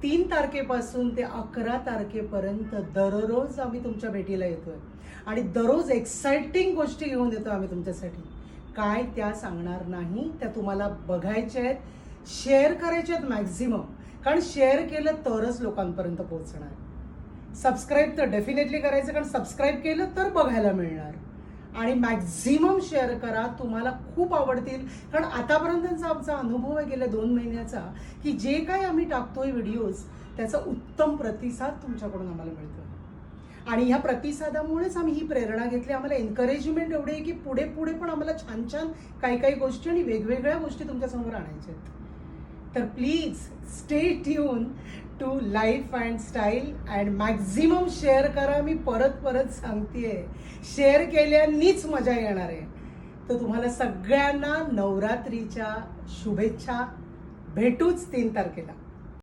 3 तारखेपासून ते 11 तारखेपर्यंत दररोज आम्ही तुमच्या भेटीला येतोय आणि दररोज एक्साइटिंग गोष्टी घेऊन येतो आम्ही तुमच्यासाठी. काय त्या सांगणार नाही, त्या तुम्हाला बघायच्या आहेत, शेअर करायच्या आहेत मॅक्झिमम, कारण शेअर केलं तरच लोकांपर्यंत पोहोचणार. सबस्क्राईब तर डेफिनेटली करायचं, कारण सबस्क्राईब केलं तर बघायला मिळणार. आणि मॅक्झिमम शेअर करा, तुम्हाला खूप आवडतील. कारण आतापर्यंतचा आमचा अनुभव आहे गेल्या 2 महिन्याचा, की जे काही आम्ही टाकतोय व्हिडिओज त्याचा उत्तम प्रतिसाद तुमच्याकडून आम्हाला मिळतो. आणि ह्या प्रतिसादामुळेच आम्ही ही प्रेरणा घेतली. आम्हाला एन्करेजमेंट एवढी आहे की पुढे पुढे पण आम्हाला छान छान काही काही गोष्टी आणि वेगवेगळ्या गोष्टी तुमच्यासमोर आणायच्या आहेत. तर please stay tune to life and style and maximum share करा. मी परत परत सांगतेय, शेअर केल्यानीच मजा येणार आहे. तर तुम्हाला सगळ्यांना नवरात्रीच्या शुभेच्छा. भेटूच 3 तारखेला.